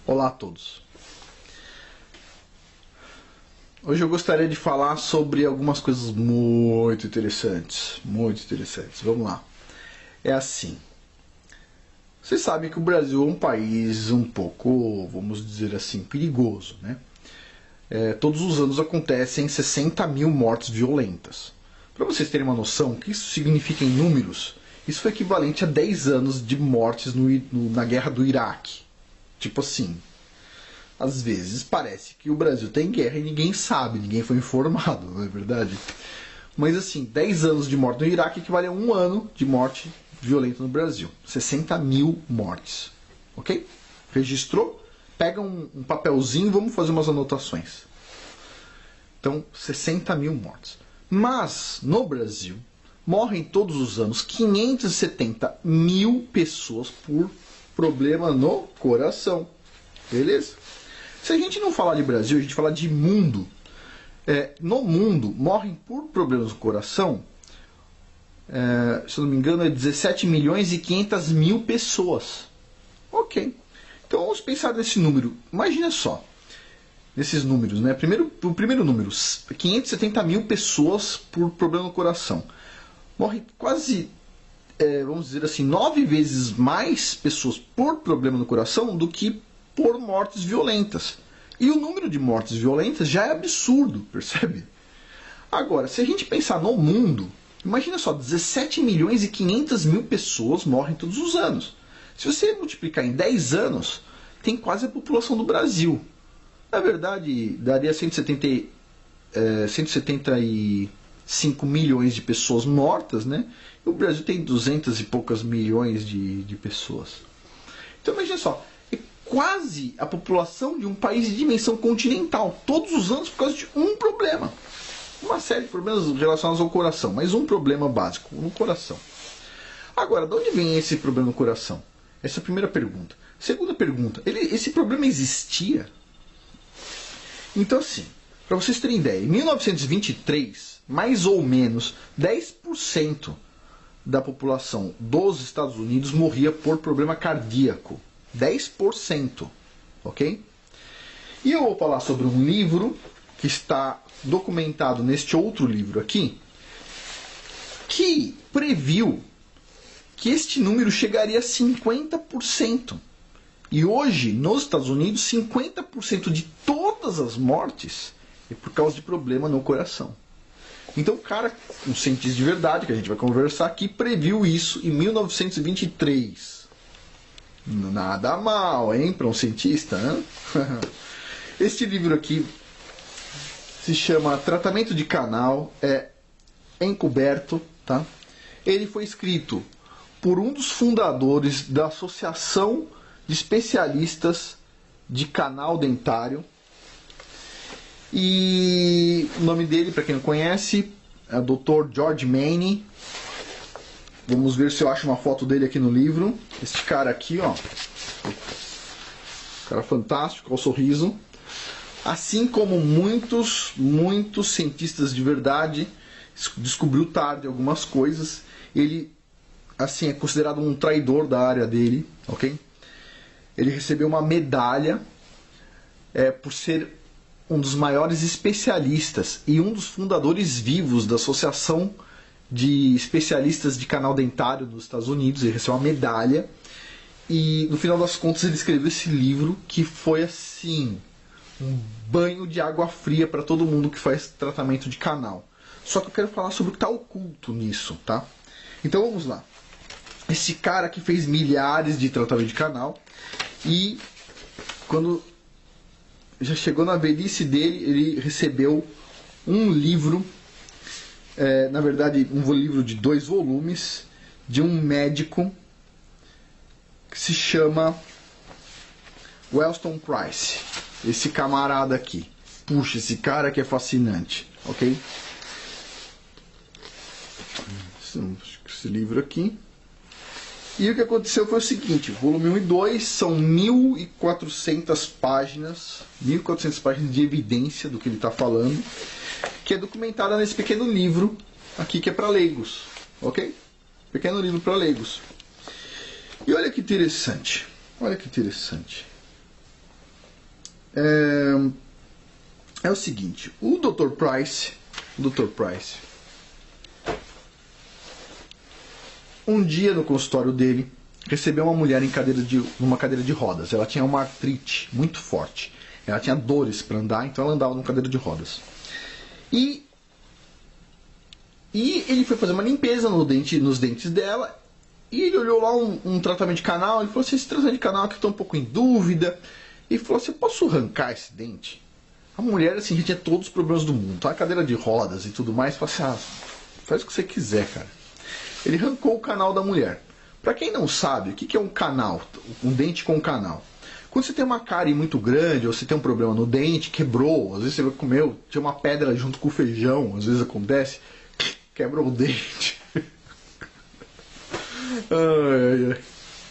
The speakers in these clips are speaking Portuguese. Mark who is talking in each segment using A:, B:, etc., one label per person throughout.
A: Olá a todos. Hoje eu gostaria de falar sobre algumas coisas muito interessantes. Vamos lá. É assim. Vocês sabem que o Brasil é um país um pouco, vamos dizer assim, perigoso, né? Todos os anos acontecem 60 mil mortes violentas. Para vocês terem uma noção, o que isso significa em números, isso foi equivalente a 10 anos de mortes na guerra do Iraque. Tipo assim, às vezes parece que o Brasil tem guerra e ninguém sabe, ninguém foi informado, não é verdade? Mas assim, 10 anos de morte no Iraque equivale a um ano de morte violenta no Brasil. 60 mil mortes. Ok? Registrou? Pega um papelzinho e vamos fazer umas anotações. Então, 60 mil mortes. Mas, no Brasil, morrem todos os anos 570 mil pessoas por problema no coração. Beleza? Se a gente não falar de Brasil, a gente falar de mundo. No mundo, morrem por problemas no coração, se eu não me engano, é 17 milhões e 500 mil pessoas. Ok. Então vamos pensar nesse número. Imagina só. Nesses números, né? O primeiro número, 570 mil pessoas por problema no coração. Morre quase, vamos dizer assim, 9 vezes mais pessoas por problema no coração do que por mortes violentas. E o número de mortes violentas já é absurdo, percebe? Agora, se a gente pensar no mundo, imagina só, 17 milhões e 500 mil pessoas morrem todos os anos. Se você multiplicar em 10 anos, tem quase a população do Brasil. Na verdade, daria 175 milhões de pessoas mortas, né? E o Brasil tem 200 e poucas milhões de pessoas. Então imagina só, é quase a população de um país de dimensão continental, todos os anos por causa de um problema. Uma série de problemas relacionados ao coração, mas um problema básico, no coração. Agora, de onde vem esse problema no coração? Essa é a primeira pergunta. Segunda pergunta, esse problema existia? Então assim, para vocês terem ideia, em 1923, mais ou menos 10% da população dos Estados Unidos morria por problema cardíaco. 10%, ok? E eu vou falar sobre um livro que está documentado neste outro livro aqui, que previu que este número chegaria a 50%. E hoje, nos Estados Unidos, 50% de todas as mortes é por causa de problema no coração. Então o cara, um cientista de verdade, que a gente vai conversar aqui, previu isso em 1923. Nada mal, hein, para um cientista, hein? Este livro aqui se chama Tratamento de Canal, é encoberto, tá? Ele foi escrito por um dos fundadores da Associação de Especialistas de Canal Dentário. E o nome dele, para quem não conhece, é o Dr. George Maney. Vamos ver se eu acho uma foto dele aqui no livro. Este cara aqui, ó. Cara fantástico, com o sorriso. Assim como muitos cientistas de verdade, descobriu tarde algumas coisas. Ele, assim, é considerado um traidor da área dele, ok? Ele recebeu uma medalha por ser um dos maiores especialistas e um dos fundadores vivos da Associação de Especialistas de Canal Dentário dos Estados Unidos. Ele recebeu uma medalha e, no final das contas, ele escreveu esse livro que foi, assim, um banho de água fria para todo mundo que faz tratamento de canal. Só que eu quero falar sobre o que está oculto nisso, tá? Então vamos lá. Esse cara que fez milhares de tratamentos de canal e quando já chegou na velhice dele, ele recebeu um livro, na verdade um livro de 2 volumes, de um médico que se chama Wellston Price. Esse camarada aqui. Puxa, esse cara que é fascinante, ok? Esse livro aqui. E o que aconteceu foi o seguinte, volume 1 e 2 são 1.400 páginas, 1.400 páginas de evidência do que ele está falando, que é documentada nesse pequeno livro aqui que é para leigos, ok? Pequeno livro para leigos. E olha que interessante, olha que interessante. é o seguinte, o Dr. Price, um dia no consultório dele, recebeu uma mulher numa cadeira de rodas. Ela tinha uma artrite muito forte. Ela tinha dores para andar, então ela andava numa cadeira de rodas. E ele foi fazer uma limpeza nos dentes dela. E ele olhou lá um tratamento de canal. Ele falou assim, esse tratamento de canal aqui eu estou um pouco em dúvida. E falou assim, eu posso arrancar esse dente? A mulher assim, já tinha todos os problemas do mundo. Tá? A cadeira de rodas e tudo mais. Falou assim, faz o que você quiser, cara. Ele arrancou o canal da mulher. Para quem não sabe, o que é um canal? Um dente com canal. Quando você tem uma cárie muito grande, ou você tem um problema no dente, quebrou, às vezes você comeu, tinha uma pedra junto com o feijão, às vezes acontece, quebrou o dente.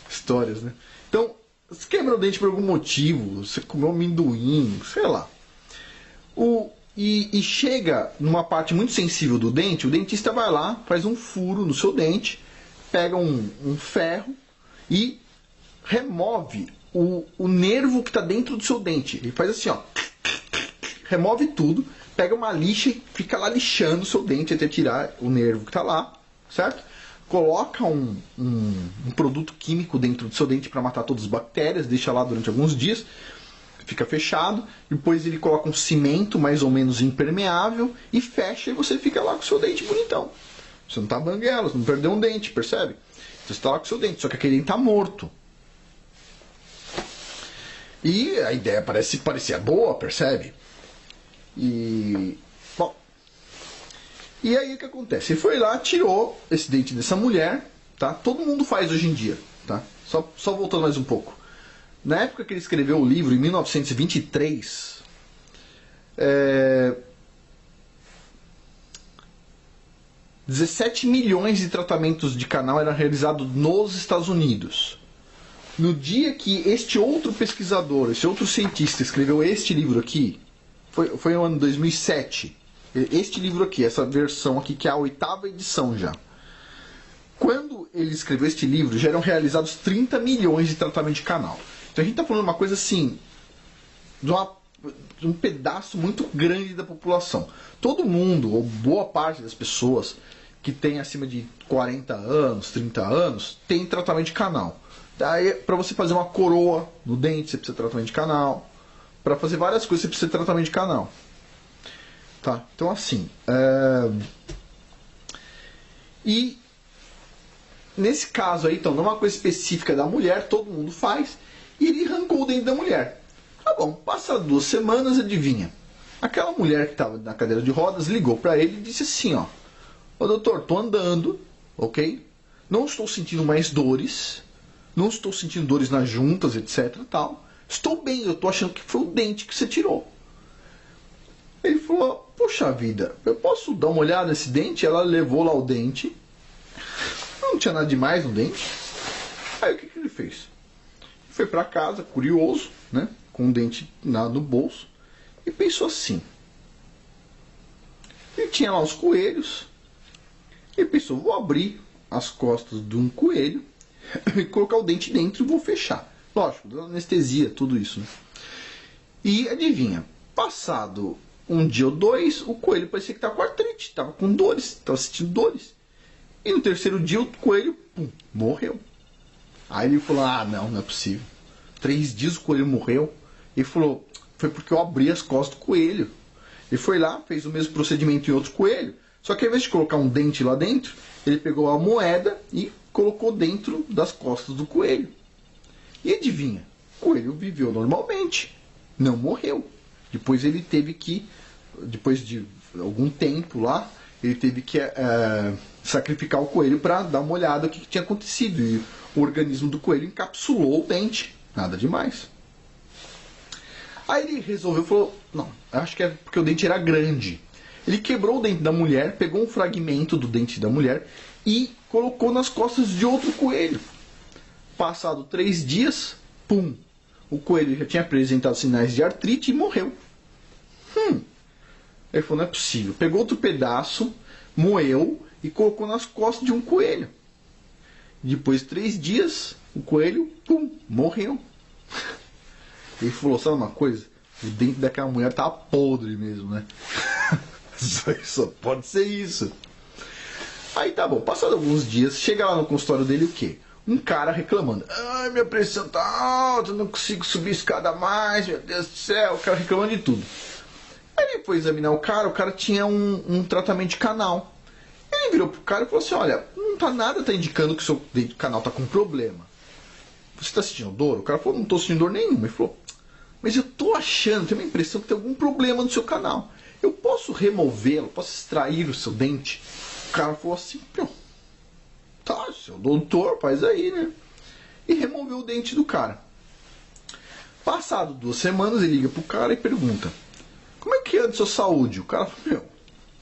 A: Histórias, né? Então, você quebra o dente por algum motivo, você comeu amendoim, sei lá. E chega numa parte muito sensível do dente, o dentista vai lá, faz um furo no seu dente, pega um ferro e remove o nervo que está dentro do seu dente. Ele faz assim, ó, remove tudo, pega uma lixa e fica lá lixando o seu dente até tirar o nervo que está lá, certo? Coloca um produto químico dentro do seu dente para matar todas as bactérias, deixa lá durante alguns dias, fica fechado, depois ele coloca um cimento mais ou menos impermeável e fecha e você fica lá com o seu dente bonitão. Você não tá banguela, você não perdeu um dente, percebe? Você está lá com o seu dente, só que aquele dente tá morto. E a ideia parecia boa, percebe? Bom, e aí o que acontece? Ele foi lá, tirou esse dente dessa mulher, tá? Todo mundo faz hoje em dia, tá? Só voltando mais um pouco. Na época que ele escreveu o livro, em 1923, 17 milhões de tratamentos de canal eram realizados nos Estados Unidos. No dia que este outro pesquisador, esse outro cientista escreveu este livro aqui, foi no ano 2007, este livro aqui, essa versão aqui, que é a 8ª edição já. Quando ele escreveu este livro, já eram realizados 30 milhões de tratamentos de canal. Então a gente está falando de uma coisa assim, de um pedaço muito grande da população. Todo mundo, ou boa parte das pessoas que tem acima de 40 anos, 30 anos, tem tratamento de canal. Daí, para você fazer uma coroa no dente, você precisa de tratamento de canal. Para fazer várias coisas, você precisa de tratamento de canal. Tá? Então, assim. E nesse caso aí, então, não é uma coisa específica da mulher, todo mundo faz. E ele arrancou o dente da mulher. Tá bom, passadas 2 semanas, adivinha? Aquela mulher que estava na cadeira de rodas ligou para ele e disse assim, ó. Ô doutor, tô andando, ok? Não estou sentindo mais dores. Não estou sentindo dores nas juntas, etc. Tal. Estou bem, eu estou achando que foi o dente que você tirou. Ele falou, puxa vida, eu posso dar uma olhada nesse dente? Ela levou lá o dente. Não tinha nada demais no dente. Aí o que ele fez? Foi para casa, curioso, né? Com o dente no bolso. E pensou assim. Ele tinha lá os coelhos. Ele pensou, vou abrir as costas de um coelho e colocar o dente dentro e vou fechar. Lógico, dando anestesia, tudo isso. Né? E adivinha, passado um dia ou 2, o coelho parecia que estava com artrite, estava com dores, estava sentindo dores. E no 3º dia o coelho, morreu. Aí ele falou, não é possível. 3 dias o coelho morreu. Ele falou, foi porque eu abri as costas do coelho. Ele foi lá, fez o mesmo procedimento em outro coelho. Só que ao invés de colocar um dente lá dentro, ele pegou a moeda e colocou dentro das costas do coelho. E adivinha, o coelho viveu normalmente, não morreu. Depois ele teve que, depois de algum tempo lá, ele teve que sacrificar o coelho para dar uma olhada no que tinha acontecido. E o organismo do coelho encapsulou o dente, nada demais. Aí ele resolveu, falou, não, acho que é porque o dente era grande. Ele quebrou o dente da mulher, pegou um fragmento do dente da mulher e colocou nas costas de outro coelho. Passado 3 dias, o coelho já tinha apresentado sinais de artrite e morreu. Ele falou, não é possível. Pegou outro pedaço, moeu e colocou nas costas de um coelho. Depois de 3 dias, o coelho, morreu. Ele falou, sabe uma coisa? O dente daquela mulher tá podre mesmo, né? Só pode ser isso. Aí tá bom, passados alguns dias, chega lá no consultório dele o quê? Um cara reclamando. Ai, minha pressão tá alta, eu não consigo subir a escada mais, meu Deus do céu. O cara reclamando de tudo. Aí ele foi examinar o cara tinha um tratamento de canal. Ele virou pro cara e falou assim, olha, não tá nada, tá indicando que o seu canal tá com problema. Você tá sentindo dor? O cara falou, não tô sentindo dor nenhuma. Ele falou, mas eu tô achando, tenho uma impressão que tem algum problema no seu canal. Eu posso removê-lo, posso extrair o seu dente? O cara falou assim, tá, seu doutor, faz aí, né? E removeu o dente do cara. Passado 2 semanas, ele liga pro cara e pergunta, como é que anda a sua saúde? O cara falou,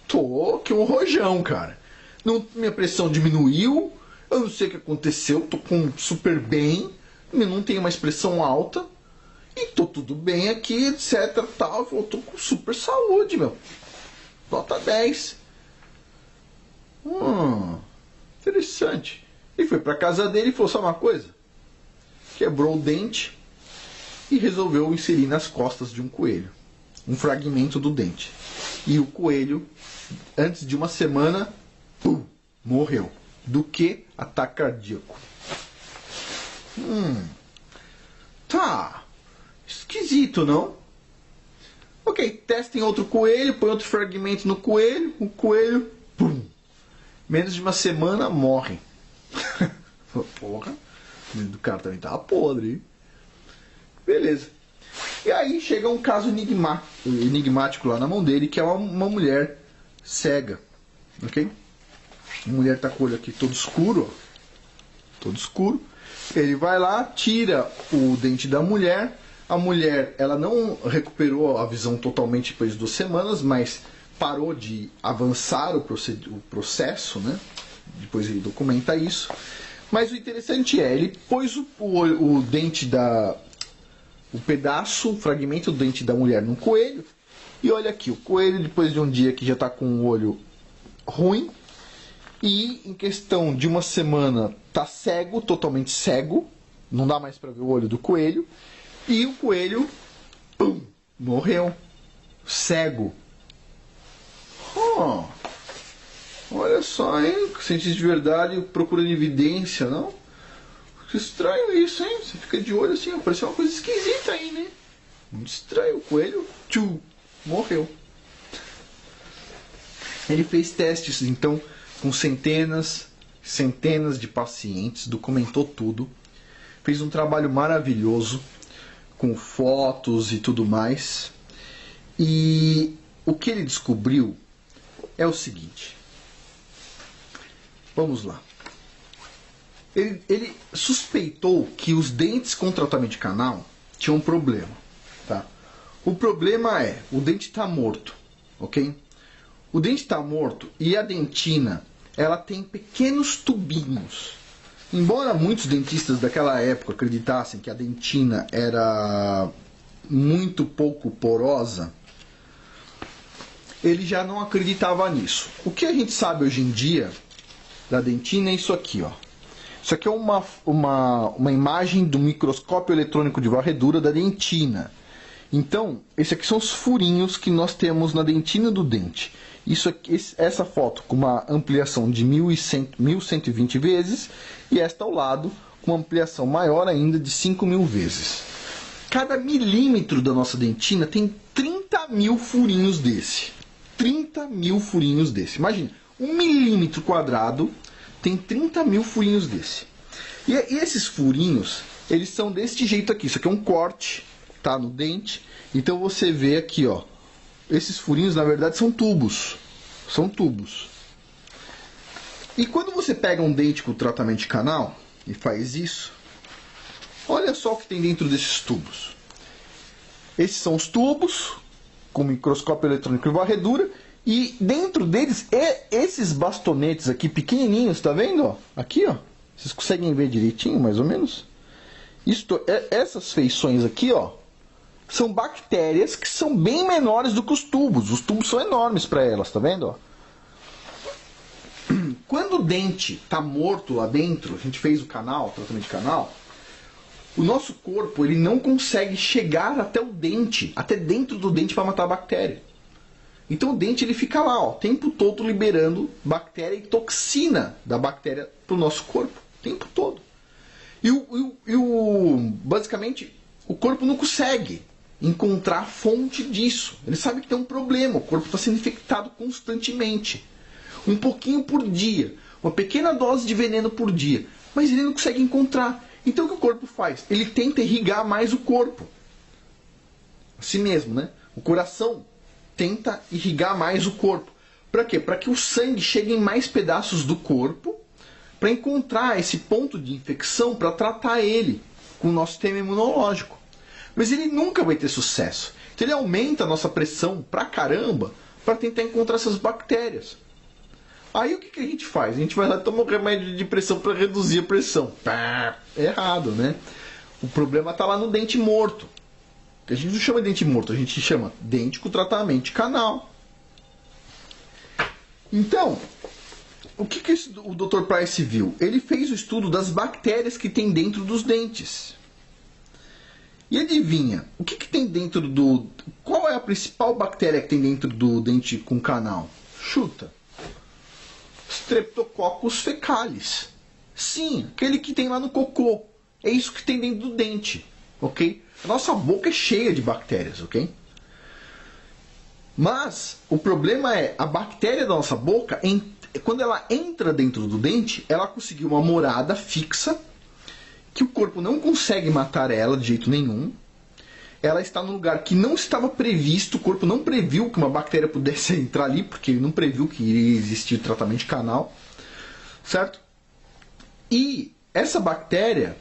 A: tô aqui um rojão, cara. Não, minha pressão diminuiu, eu não sei o que aconteceu, tô com super bem, não tenho mais pressão alta, e tô tudo bem aqui, etc, tal. Eu tô com super saúde, meu. Nota 10. Interessante. Ele foi pra casa dele e falou, sabe uma coisa? Quebrou o dente e resolveu inserir nas costas de um coelho um fragmento do dente. E o coelho, antes de 1 semana, morreu. Do que? Ataque cardíaco. Tá. Esquisito, não? Ok, testem outro coelho, põe outro fragmento no coelho, o coelho, menos de 1 semana, morre. Porra, o cara também tava podre, hein? Beleza. E aí chega um caso enigmático lá na mão dele, que é uma mulher cega. Ok? A mulher tá com o olho aqui todo escuro, ó. Todo escuro. Ele vai lá, tira o dente da mulher. A mulher, ela não recuperou a visão totalmente depois de 2 semanas, mas parou de avançar o processo, né? Depois ele documenta isso. Mas o interessante é, ele pôs o dente o pedaço, o fragmento do dente da mulher no coelho. E olha aqui, o coelho, depois de um dia que já está com o olho ruim, e em questão de 1 semana tá cego, totalmente cego, não dá mais para ver o olho do coelho, e o coelho morreu cego. Olha só, hein? Cientista de verdade procurando evidência, não? Que estranho isso, hein? Você fica de olho assim, apareceu uma coisa esquisita aí, né? Muito estranho, o coelho morreu. Ele fez testes, então, com centenas de pacientes, documentou tudo, fez um trabalho maravilhoso, com fotos e tudo mais. E o que ele descobriu é o seguinte. Vamos lá. Ele suspeitou que os dentes com tratamento de canal tinham um problema. Tá? O problema é, o dente está morto. Ok? O dente está morto e a dentina, ela tem pequenos tubinhos. Embora muitos dentistas daquela época acreditassem que a dentina era muito pouco porosa, ele já não acreditava nisso. O que a gente sabe hoje em dia da dentina é isso aqui, ó. Isso aqui é uma imagem do microscópio eletrônico de varredura da dentina. Então, esses aqui são os furinhos que nós temos na dentina do dente. Isso aqui, essa foto com uma ampliação de 1120 vezes e esta ao lado com uma ampliação maior ainda de 5.000 vezes. Cada milímetro da nossa dentina tem 30.000 furinhos desse. 30.000 furinhos desse. Imagina, 1 milímetro quadrado tem 30.000 furinhos desse. E esses furinhos, eles são deste jeito aqui. Isso aqui é um corte, tá, no dente. Então você vê aqui, ó. Esses furinhos, na verdade, são tubos. São tubos. E quando você pega um dente com tratamento de canal e faz isso, olha só o que tem dentro desses tubos. Esses são os tubos com microscópio eletrônico e varredura. E dentro deles, esses bastonetes aqui pequenininhos, tá vendo? Ó? Aqui, ó. Vocês conseguem ver direitinho, mais ou menos? Essas feições aqui, ó, são bactérias que são bem menores do que os tubos. Os tubos são enormes para elas, tá vendo? Ó? Quando o dente tá morto lá dentro, a gente fez o canal, tratamento de canal, o nosso corpo ele não consegue chegar até o dente, até dentro do dente para matar a bactéria. Então o dente ele fica lá, ó, o tempo todo liberando bactéria e toxina da bactéria para o nosso corpo, o tempo todo. Basicamente, o corpo não consegue encontrar a fonte disso. Ele sabe que tem um problema, o corpo está sendo infectado constantemente. Um pouquinho por dia, uma pequena dose de veneno por dia, mas ele não consegue encontrar. Então o que o corpo faz? Ele tenta irrigar mais o corpo. Assim mesmo, né? O coração tenta irrigar mais o corpo. Para quê? Para que o sangue chegue em mais pedaços do corpo, para encontrar esse ponto de infecção, para tratar ele com o nosso sistema imunológico. Mas ele nunca vai ter sucesso. Então ele aumenta a nossa pressão pra caramba para tentar encontrar essas bactérias. Aí o que a gente faz? A gente vai lá e toma um remédio de pressão para reduzir a pressão. Pá, é errado, né? O problema está lá no dente morto. A gente não chama de dente morto, a gente chama dente com tratamento de canal. Então, o que o Dr. Price viu? Ele fez o estudo das bactérias que tem dentro dos dentes. E adivinha, o que tem dentro do... Qual é a principal bactéria que tem dentro do dente com canal? Chuta. Streptococcus fecalis. Sim, aquele que tem lá no cocô. É isso que tem dentro do dente, ok? A nossa boca é cheia de bactérias, ok? Mas o problema é, a bactéria da nossa boca, quando ela entra dentro do dente, ela conseguiu uma morada fixa, que o corpo não consegue matar ela de jeito nenhum. Ela está num lugar que não estava previsto, o corpo não previu que uma bactéria pudesse entrar ali, porque ele não previu que iria existir tratamento de canal, certo? E essa bactéria,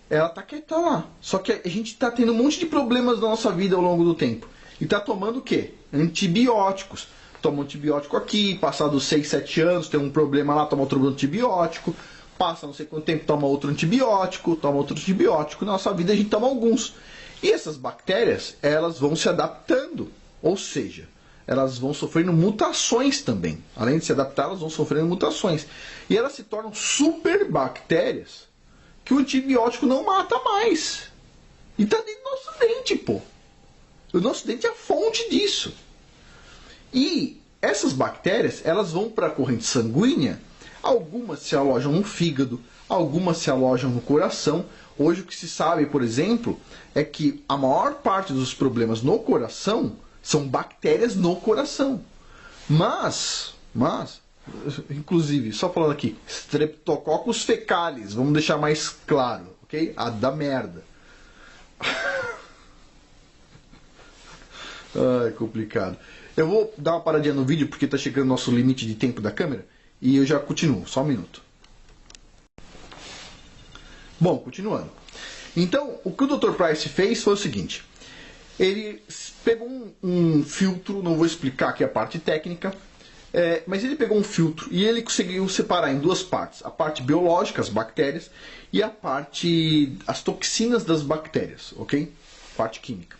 A: ela está quieta lá. Só que a gente está tendo um monte de problemas na nossa vida ao longo do tempo. E está tomando o quê? Antibióticos. Toma um antibiótico aqui, passados 6, 7 anos, tem um problema lá, toma outro antibiótico. Passa não sei quanto tempo, toma outro antibiótico, toma outro antibiótico. Na nossa vida a gente toma alguns. E essas bactérias, elas vão se adaptando. Ou seja, elas vão sofrendo mutações também. Além de se adaptar, elas vão sofrendo mutações. E elas se tornam super bactérias que o antibiótico não mata mais. E tá dentro do nosso dente, pô. O nosso dente é a fonte disso. E essas bactérias, elas vão para a corrente sanguínea. Algumas se alojam no fígado, algumas se alojam no coração. Hoje o que se sabe, por exemplo, é que a maior parte dos problemas no coração são bactérias no coração. Mas, inclusive, só falando aqui, Streptococcus fecalis, vamos deixar mais claro, ok? A da merda. Ai, complicado. Eu vou dar uma paradinha no vídeo porque está chegando o nosso limite de tempo da câmera e eu já continuo, só um minuto. Bom, continuando. Então, o que o Dr. Price fez foi o seguinte. Ele pegou um filtro, não vou explicar aqui a parte técnica, mas ele pegou um filtro e ele conseguiu separar em duas partes. A parte biológica, as bactérias, e a parte, as toxinas das bactérias, ok? Parte química.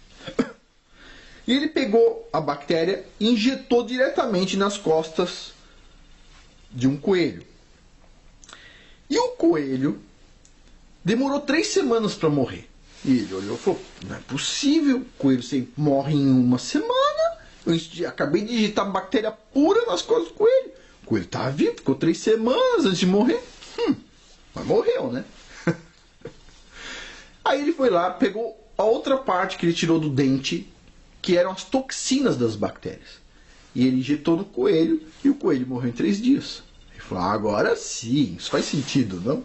A: E ele pegou a bactéria e injetou diretamente nas costas de um coelho. E o coelho demorou 3 semanas para morrer. E ele olhou e falou, não é possível, o coelho sempre morre em 1 semana. Eu acabei de injetar bactéria pura nas costas do coelho. O coelho estava vivo, ficou 3 semanas antes de morrer. Mas morreu, né? Aí ele foi lá, pegou a outra parte que ele tirou do dente, que eram as toxinas das bactérias. E ele injetou no coelho e o coelho morreu em 3 dias. Ele falou, agora sim, isso faz sentido, não?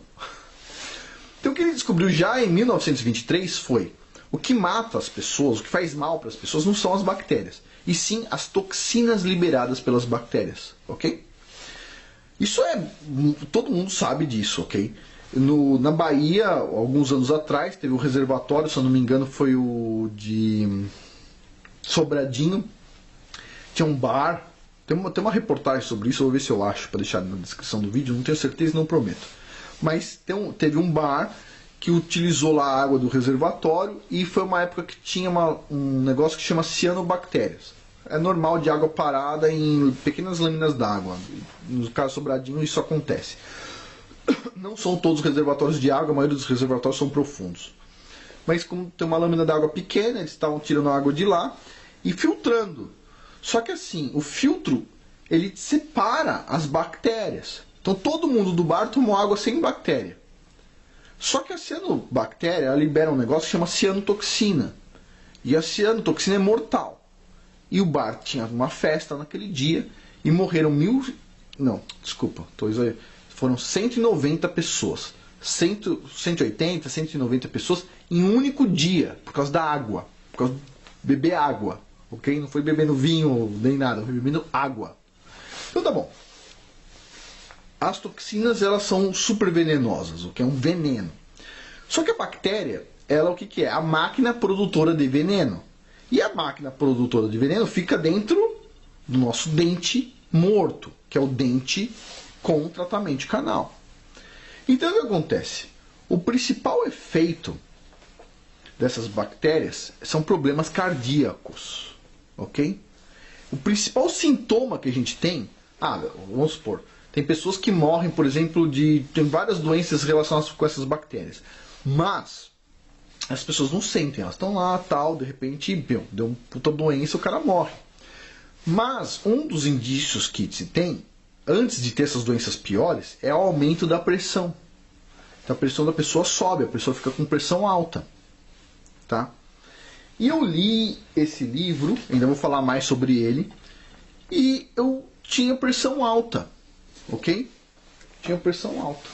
A: Então o que ele descobriu já em 1923 foi, o que mata as pessoas, o que faz mal para as pessoas não são as bactérias, e sim as toxinas liberadas pelas bactérias, ok? Isso todo mundo sabe disso, ok? Na Bahia, alguns anos atrás, teve um reservatório, se eu não me engano foi o de Sobradinho, tinha um bar, tem uma reportagem sobre isso, eu vou ver se eu acho para deixar na descrição do vídeo, não tenho certeza, não prometo. Mas teve um bar que utilizou lá a água do reservatório e foi uma época que tinha um negócio que chama cianobactérias. É normal de água parada em pequenas lâminas d'água. No caso Sobradinho isso acontece. Não são todos os reservatórios de água, a maioria dos reservatórios são profundos. mas como tem uma lâmina d'água pequena, eles estavam tirando a água de lá e filtrando. Só que assim, o filtro, ele separa as bactérias. Então todo mundo do bar tomou água sem bactéria. Só que a cianobactéria, ela libera um negócio que chama cianotoxina. E a cianotoxina é mortal. E o bar tinha uma festa naquele dia e morreram foram 190 pessoas. 180, 190 pessoas em um único dia, por causa da água. Por causa de beber água. Ok? Não foi bebendo vinho nem nada, foi bebendo água. Então tá bom. As toxinas, elas são super venenosas, o que é um veneno. Só que a bactéria, ela o que é? A máquina produtora de veneno. E a máquina produtora de veneno fica dentro do nosso dente morto, que é o dente com tratamento de canal. Então o que acontece? O principal efeito dessas bactérias são problemas cardíacos, ok? O principal sintoma que a gente tem, vamos supor, tem pessoas que morrem, por exemplo, tem várias doenças relacionadas com essas bactérias, mas as pessoas não sentem, elas estão lá, tal, de repente, deu uma puta doença, o cara morre. Mas um dos indícios que se tem, antes de ter essas doenças piores, é o aumento da pressão. Então a pressão da pessoa sobe, a pessoa fica com pressão alta. Tá? E eu li esse livro, ainda vou falar mais sobre ele, e eu tinha pressão alta. Ok? Tinha pressão alta.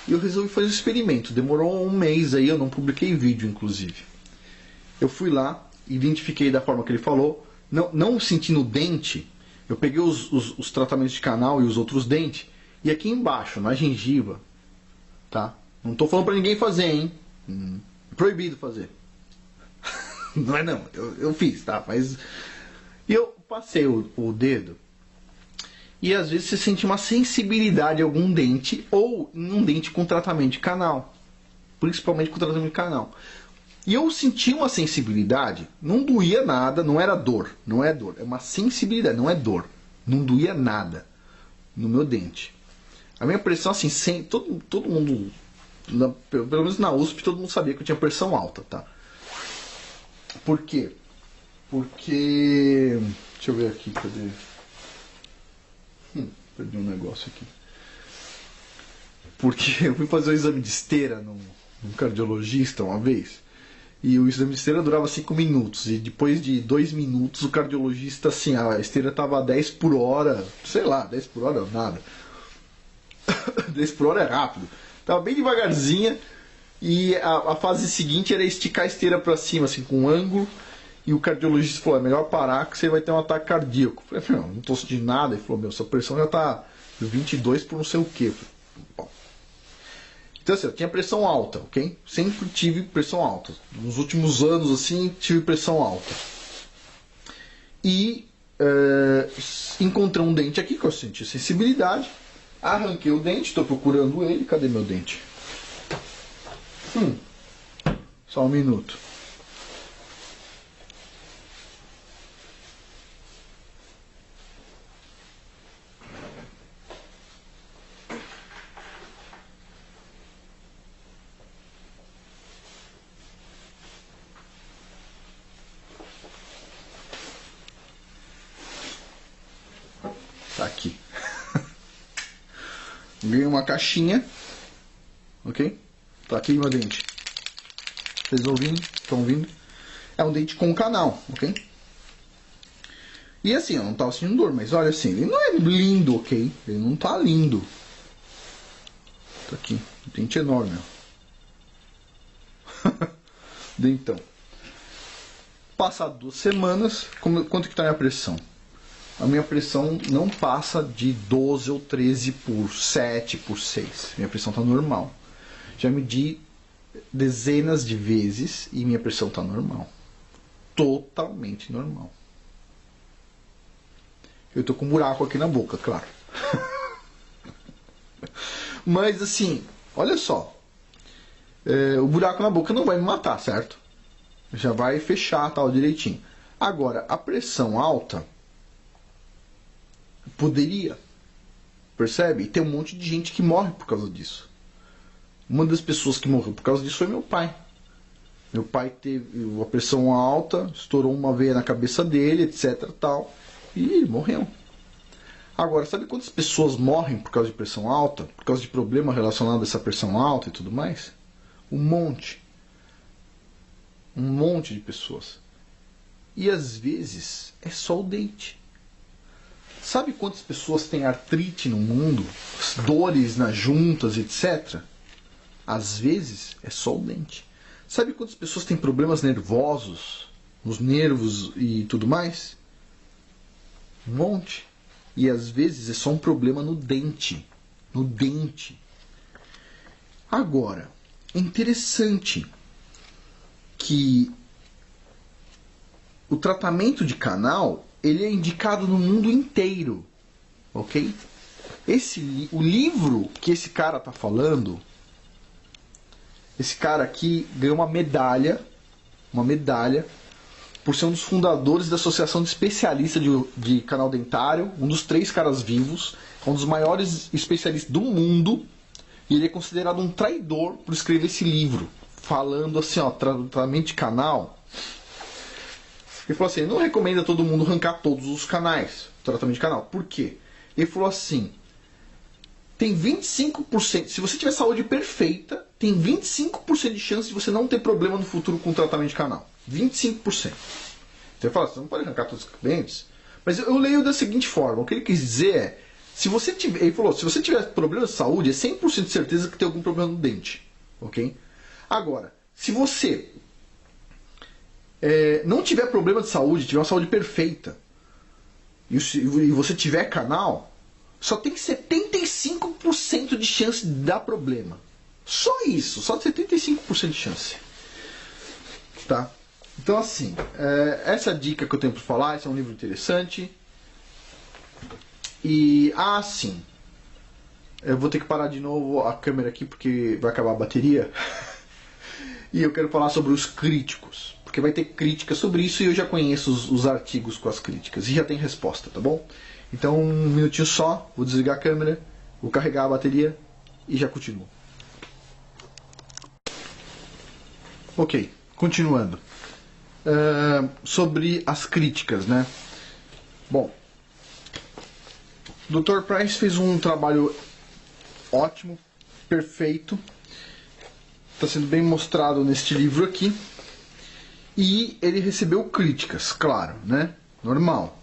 A: E eu resolvi fazer um experimento. Demorou um mês aí, eu não publiquei vídeo, inclusive. Eu fui lá, identifiquei da forma que ele falou, não sentindo o dente, eu peguei os tratamentos de canal e os outros dentes, e aqui embaixo, na gengiva, tá? Não estou falando para ninguém fazer, hein? Proibido fazer. Não é não, eu fiz, tá? Mas... E eu passei o dedo, e às vezes você sente uma sensibilidade em algum dente, ou em um dente com tratamento de canal. Principalmente com tratamento de canal. E eu senti uma sensibilidade, não doía nada, não era dor, não é dor, é uma sensibilidade, não é dor. Não doía nada no meu dente. A minha pressão, assim, todo mundo, pelo menos na USP, todo mundo sabia que eu tinha pressão alta, tá? Por quê? Porque... Deixa eu ver aqui, cadê? Perdi um negócio aqui. Porque eu fui fazer um exame de esteira num cardiologista uma vez. E o exame de esteira durava 5 minutos. E depois de 2 minutos, o cardiologista, assim, a esteira estava a 10 por hora. Sei lá, 10 por hora nada. 10 por hora é rápido. Tava bem devagarzinha. E a fase seguinte era esticar a esteira para cima, assim, com um ângulo. E o cardiologista falou, é melhor parar que você vai ter um ataque cardíaco. Eu falei, não tô sentindo nada. Ele falou, sua pressão já tá 22 por não sei o quê. Bom. Então assim, eu tinha pressão alta, ok? Sempre tive pressão alta. Nos últimos anos, assim, tive pressão alta. E encontrei um dente aqui que eu senti sensibilidade. Arranquei o dente, estou procurando ele. Cadê meu dente? Só um minuto. Tá aqui. Ganhei uma caixinha. Ok? Tá aqui meu dente. Vocês ouvindo? Estão ouvindo? É um dente com canal, ok? E assim, eu não tava sentindo dor, mas olha assim, ele não é lindo, ok? Ele não tá lindo. Tá aqui, um dente enorme, ó. Dentão. Passado 2 semanas, quanto que tá a minha pressão? A minha pressão não passa de 12 ou 13 por 7, por 6. Minha pressão tá normal. Já medi dezenas de vezes e minha pressão tá normal. Totalmente normal. Eu tô com um buraco aqui na boca, claro. Mas assim, olha só. O buraco na boca não vai me matar, certo? Já vai fechar tal direitinho. Agora, a pressão alta poderia. Percebe? E tem um monte de gente que morre por causa disso. Uma das pessoas que morreu por causa disso foi meu pai. Meu pai teve uma pressão alta, estourou uma veia na cabeça dele, etc, tal, e ele morreu. Agora, sabe quantas pessoas morrem por causa de pressão alta? Por causa de problema relacionado a essa pressão alta e tudo mais? Um monte. Um monte de pessoas. E às vezes é só o dente. Sabe quantas pessoas têm artrite no mundo? Dores nas juntas, etc? Às vezes é só o dente. Sabe quantas pessoas têm problemas nervosos, nos nervos e tudo mais? Um monte. E às vezes é só um problema no dente. No dente. Agora, é interessante que o tratamento de canal ele é indicado no mundo inteiro. Ok? O livro que esse cara está falando, esse cara aqui ganhou uma medalha por ser um dos fundadores da Associação de Especialistas de Canal Dentário, um dos 3 caras vivos, um dos maiores especialistas do mundo, e ele é considerado um traidor por escrever esse livro, falando assim, ó, tratamento de canal. Ele falou assim, não recomenda todo mundo arrancar todos os canais, tratamento de canal. Por quê? Ele falou assim, tem 25%, se você tiver saúde perfeita, tem 25% de chance de você não ter problema no futuro com o tratamento de canal. 25%. Você fala, você não pode arrancar todos os dentes. Mas eu leio da seguinte forma, o que ele quis dizer é, se você tiver, ele falou, se você tiver problema de saúde, é 100% de certeza que tem algum problema no dente. Ok? Agora, se você não tiver problema de saúde, tiver uma saúde perfeita, e você tiver canal, só tem 75% de chance de dar problema. Só isso, só 75% de chance. Tá? Então assim, essa dica que eu tenho para falar, esse é um livro interessante. E, sim, eu vou ter que parar de novo a câmera aqui porque vai acabar a bateria. E eu quero falar sobre os críticos, porque vai ter crítica sobre isso e eu já conheço os artigos com as críticas e já tem resposta, tá bom? Então, um minutinho só, vou desligar a câmera, vou carregar a bateria e já continuo. Ok, continuando. Sobre as críticas, né? Bom, o Dr. Price fez um trabalho ótimo, perfeito. Está sendo bem mostrado neste livro aqui. E ele recebeu críticas, claro, né? Normal.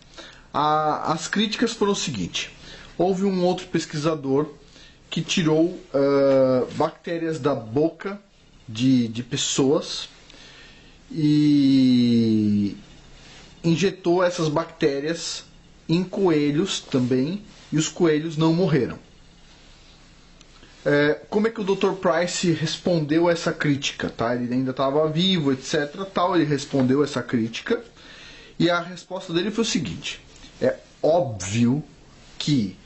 A: As críticas foram o seguinte. Houve um outro pesquisador que tirou bactérias da boca de pessoas e injetou essas bactérias em coelhos também, e os coelhos não morreram. Como é que o Dr. Price respondeu essa crítica? Tá? Ele ainda estava vivo, etc. Tal, ele respondeu essa crítica e a resposta dele foi o seguinte: é óbvio que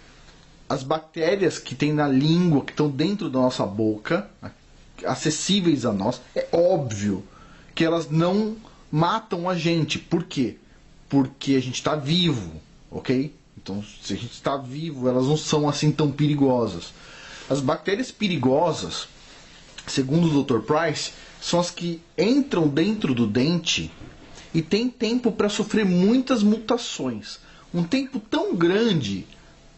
A: as bactérias que tem na língua, que estão dentro da nossa boca, acessíveis a nós, é óbvio que elas não matam a gente. Por quê? Porque a gente está vivo, ok? Então, se a gente está vivo, elas não são assim tão perigosas. As bactérias perigosas, segundo o Dr. Price, são as que entram dentro do dente e têm tempo para sofrer muitas mutações. Um tempo tão grande,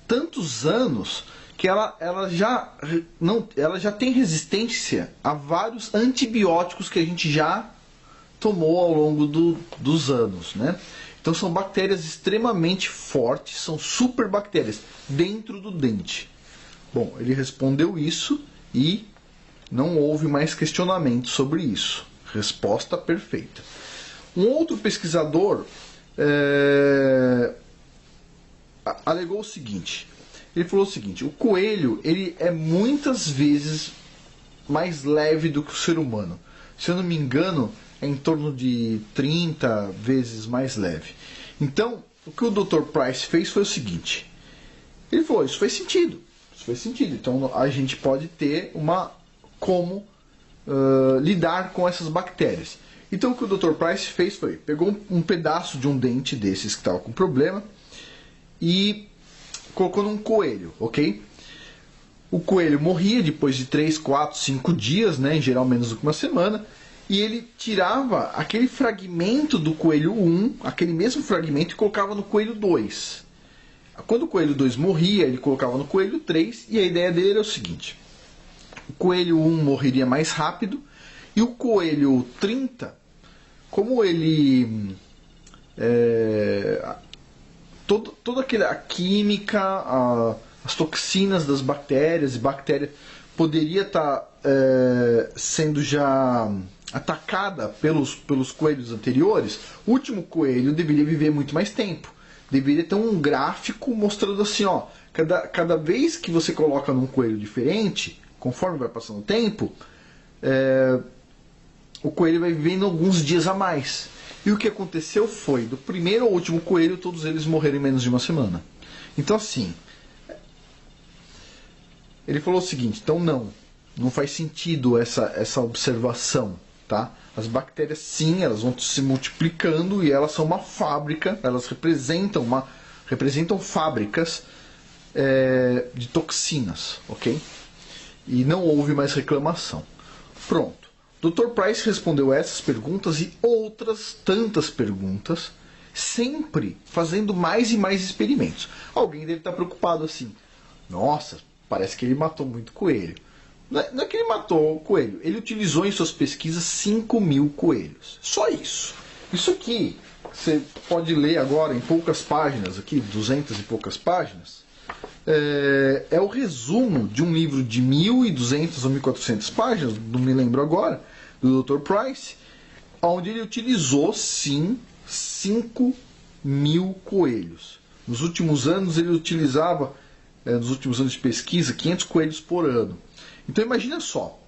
A: tantos anos, que ela já tem resistência a vários antibióticos que a gente já tomou ao longo dos anos, né? Então são bactérias extremamente fortes, são super bactérias dentro do dente. Bom, ele respondeu isso e não houve mais questionamento sobre isso. Resposta perfeita. Um outro pesquisador alegou o seguinte. Ele falou o seguinte: o coelho ele é muitas vezes mais leve do que o ser humano. Se eu não me engano, é em torno de 30 vezes mais leve. Então, o que o Dr. Price fez foi o seguinte. Ele falou, isso faz sentido. Isso faz sentido. Então, a gente pode ter como lidar com essas bactérias. Então, o que o Dr. Price fez foi, pegou um pedaço de um dente desses que estava com problema e colocou num coelho, ok? O coelho morria depois de 3, 4, 5 dias, né, em geral menos do que uma semana, e ele tirava aquele fragmento do coelho 1, aquele mesmo fragmento, e colocava no coelho 2. Quando o coelho 2 morria, ele colocava no coelho 3, e a ideia dele era o seguinte: o coelho 1 morreria mais rápido, e o coelho 30, como ele... toda a química, as toxinas das bactérias, e bactéria poderia estar sendo já atacada pelos coelhos anteriores, o último coelho deveria viver muito mais tempo. Deveria ter um gráfico mostrando assim, ó, cada vez que você coloca num coelho diferente, conforme vai passando o tempo, o coelho vai vivendo alguns dias a mais. E o que aconteceu foi, do primeiro ao último coelho, todos eles morreram em menos de uma semana. Então assim, ele falou o seguinte: então não faz sentido essa observação, tá? As bactérias, sim, elas vão se multiplicando e elas são uma fábrica, elas representam fábricas de toxinas, ok? E não houve mais reclamação. Pronto. Dr. Price respondeu essas perguntas e outras tantas perguntas, sempre fazendo mais e mais experimentos. Alguém deve estar preocupado assim: nossa, parece que ele matou muito coelho. Não é que ele matou o coelho, ele utilizou em suas pesquisas 5.000 coelhos. Só isso. Isso aqui, você pode ler agora em poucas páginas, aqui, 200 e poucas páginas, é o resumo de um livro de 1.200 ou 1.400 páginas, não me lembro agora, do Dr. Price, onde ele utilizou, sim, 5.000 coelhos. Nos últimos anos ele utilizava, nos últimos anos de pesquisa, 500 coelhos por ano. Então imagina só,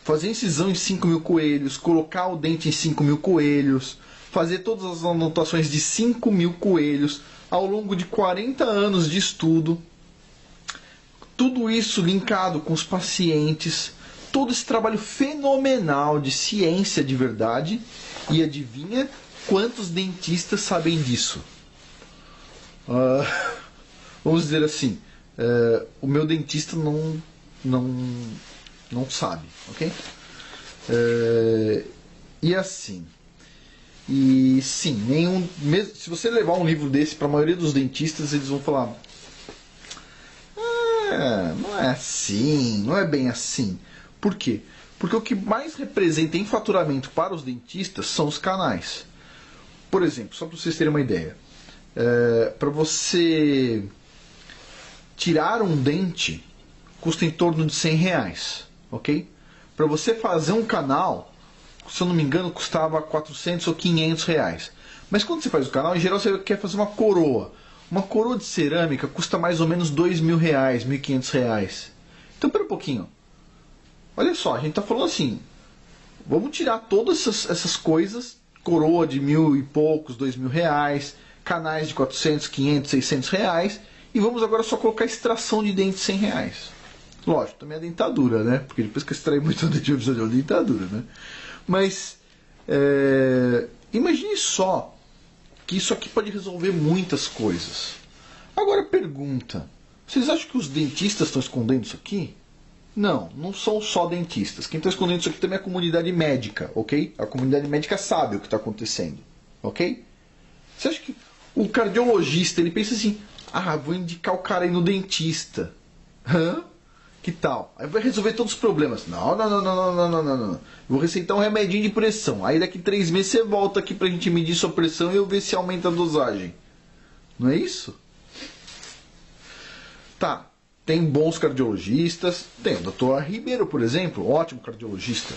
A: fazer incisão em 5.000 coelhos, colocar o dente em 5.000 coelhos, fazer todas as anotações de 5.000 coelhos ao longo de 40 anos de estudo, tudo isso linkado com os pacientes, todo esse trabalho fenomenal de ciência de verdade, e adivinha quantos dentistas sabem disso? Vamos dizer assim, o meu dentista não sabe, ok? E assim, e sim, mesmo se você levar um livro desse para a maioria dos dentistas, eles vão falar: não é assim, não é bem assim. Por quê? Porque o que mais representa em faturamento para os dentistas são os canais. Por exemplo, só para vocês terem uma ideia, para você tirar um dente custa em torno de R$100, ok? Para você fazer um canal, se eu não me engano, custava 400 ou 500 reais. Mas quando você faz o canal, em geral você quer fazer uma coroa. Uma coroa de cerâmica custa mais ou menos R$2.000, R$1.500. Então, pera um pouquinho. Olha só, a gente está falando assim, vamos tirar todas essas coisas, coroa de 1.000 e poucos, R$2.000, canais de 400, 500, R$600, e vamos agora só colocar extração de dente de R$100. Lógico, também a dentadura, né? Porque depois que eu extrair muito dente, eu preciso de uma dentadura, né? Mas, imagine só que isso aqui pode resolver muitas coisas. Agora pergunta, vocês acham que os dentistas estão escondendo isso aqui? Não, não são só dentistas. Quem está escondendo isso aqui também é a comunidade médica, ok? A comunidade médica sabe o que está acontecendo, ok? Você acha que o cardiologista, ele pensa assim: vou indicar o cara aí no dentista. Que tal? Aí vai resolver todos os problemas. Não. Vou receitar um remedinho de pressão. Aí daqui 3 meses você volta aqui pra gente medir sua pressão e eu ver se aumenta a dosagem. Não é isso? Tá. Tem bons cardiologistas. Tem o Dr. Ribeiro, por exemplo, ótimo cardiologista.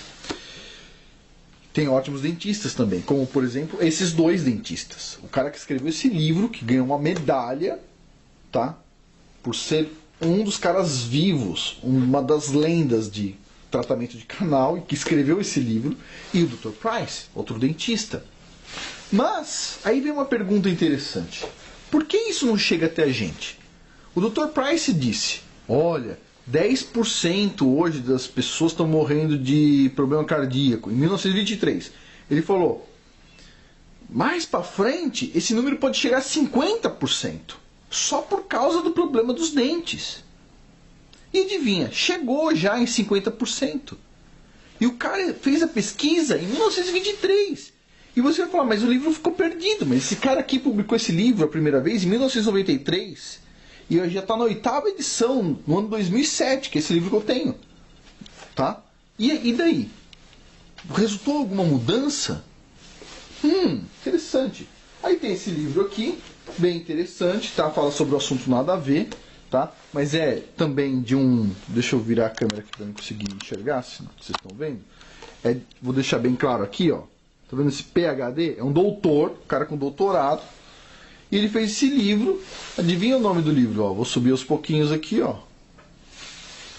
A: Tem ótimos dentistas também, como por exemplo esses 2 dentistas. O cara que escreveu esse livro, que ganhou uma medalha, tá? Por ser um dos caras vivos, uma das lendas de tratamento de canal, e que escreveu esse livro, e o Dr. Price, outro dentista. Mas aí vem uma pergunta interessante: por que isso não chega até a gente? O Dr. Price disse: olha, 10% hoje das pessoas estão morrendo de problema cardíaco. Em 1923. Ele falou: mais para frente, esse número pode chegar a 50%. Só por causa do problema dos dentes. E adivinha, chegou já em 50%. E o cara fez a pesquisa em 1923. E você vai falar, mas o livro ficou perdido. Mas esse cara aqui publicou esse livro a primeira vez em 1993. E já está na 8ª edição, no ano 2007, que é esse livro que eu tenho. Tá? E daí? Resultou alguma mudança? Interessante. Aí tem esse livro aqui, bem interessante, tá? Fala sobre o assunto nada a ver, tá? Mas é também de um... Deixa eu virar a câmera aqui para eu conseguir enxergar, se vocês estão vendo. Vou deixar bem claro aqui, ó. Tá vendo esse PhD? É um doutor, um cara com doutorado. E ele fez esse livro. Adivinha o nome do livro? Ó, vou subir aos pouquinhos aqui, ó.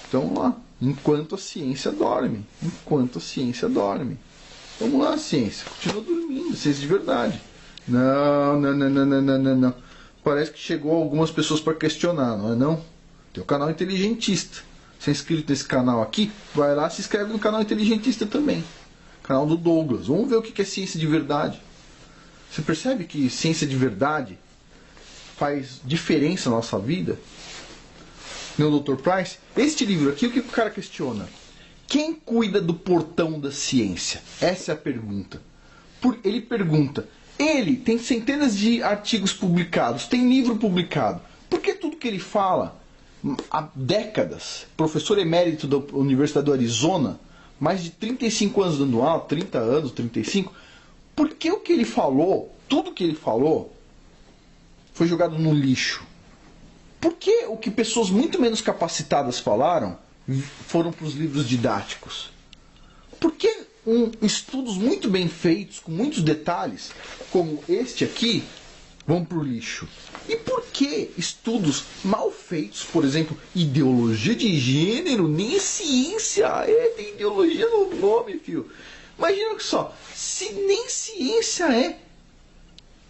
A: Então, vamos lá. Enquanto a ciência dorme. Enquanto a ciência dorme. Vamos lá, ciência. Continua dormindo, ciência de verdade. Não. Parece que chegou algumas pessoas para questionar, não é não? Tem o canal Inteligentista. Se é inscrito nesse canal aqui, vai lá e se inscreve no canal Inteligentista também. Canal do Douglas. Vamos ver o que é ciência de verdade. Você percebe que ciência de verdade faz diferença na nossa vida? Meu Dr. Price, este livro aqui, o que o cara questiona? Quem cuida do portão da ciência? Essa é a pergunta. Ele pergunta, ele tem centenas de artigos publicados, tem livro publicado. Por que tudo que ele fala, há décadas, professor emérito da Universidade do Arizona, mais de 35 anos dando aula, 30 anos, 35, por que o que ele falou, tudo que ele falou, foi jogado no lixo? Por que o que pessoas muito menos capacitadas falaram foram para os livros didáticos? Por que estudos muito bem feitos, com muitos detalhes, como este aqui, vão para o lixo? E por que estudos mal feitos, por exemplo, ideologia de gênero, nem ciência, tem ideologia no nome, filho. Imagina só, se nem ciência é,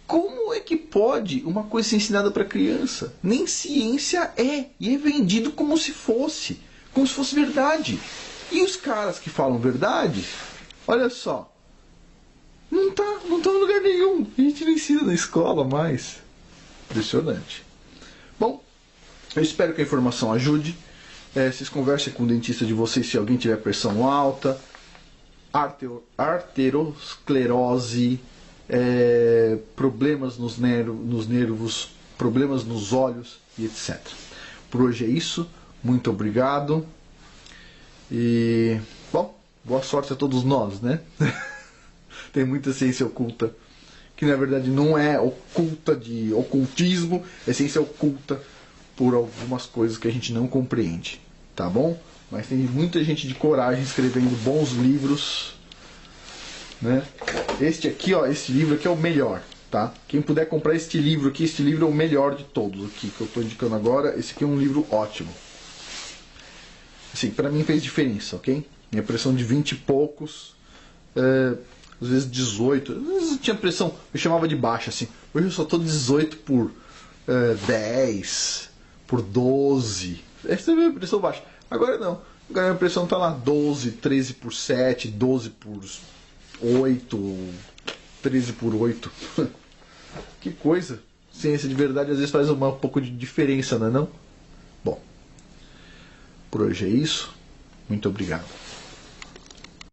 A: como é que pode uma coisa ser ensinada para criança? Nem ciência é, e é vendido como se fosse verdade. E os caras que falam verdade, olha só, não tá em lugar nenhum. A gente não ensina na escola mais. Impressionante. Bom, eu espero que a informação ajude. Vocês conversem com o dentista de vocês se alguém tiver pressão alta, arteriosclerose, problemas nos nervos, problemas nos olhos e etc. Por hoje é isso. Muito obrigado. E, bom, boa sorte a todos nós, né? Tem muita ciência oculta, que na verdade não é oculta de ocultismo, é ciência oculta por algumas coisas que a gente não compreende, tá bom? Mas tem muita gente de coragem escrevendo bons livros, né? Este aqui, ó, esse livro aqui é o melhor, tá? Quem puder comprar este livro aqui, este livro é o melhor de todos aqui que eu estou indicando agora. Esse aqui é um livro ótimo. Assim, pra mim fez diferença, ok? Minha pressão de 20 e poucos, às vezes 18, às vezes eu tinha pressão, eu chamava de baixa, assim. Hoje eu só tô 18 por 10, por 12. Essa é a minha pressão baixa. Agora não. Agora a minha pressão tá lá 12, 13 por 7, 12 por 8, 13 por 8. Que coisa. Ciência de verdade às vezes faz um pouco de diferença, não é não? Bom, por hoje é isso. Muito obrigado.